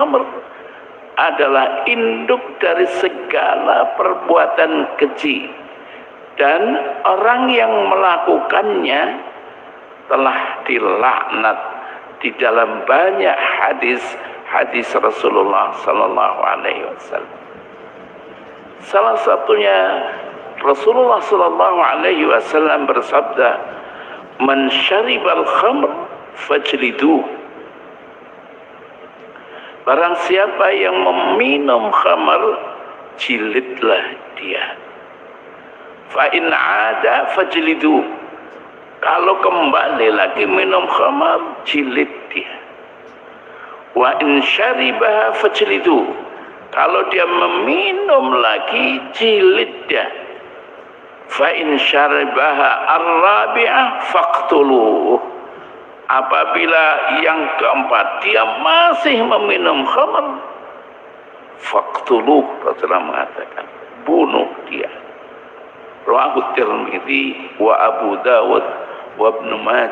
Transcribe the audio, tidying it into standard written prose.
khamr adalah induk dari segala perbuatan keji, dan orang yang melakukannya telah dilaknat di dalam banyak hadis Rasulullah sallallahu alaihi wasallam. Salah satunya Rasulullah sallallahu alaihi wasallam bersabda, "Man syaribal khamr fajliduh." Barang siapa yang meminum khamar, jilidlah dia. Fa in ada fajliduh. Kalau kembali lagi minum khamar, jilid dia. Wa in syaribaha fajliduh. Kalau dia meminum lagi, jilid dia. Fa in syaribaha ar-rabi'ah faqtuluh. Apabila yang keempat dia masih meminum khamar, faqtuluh, Rasulullah mengatakan, bunuh dia. Rawahu Tirmidzi wa Abu Dawud wa Ibnu Majah.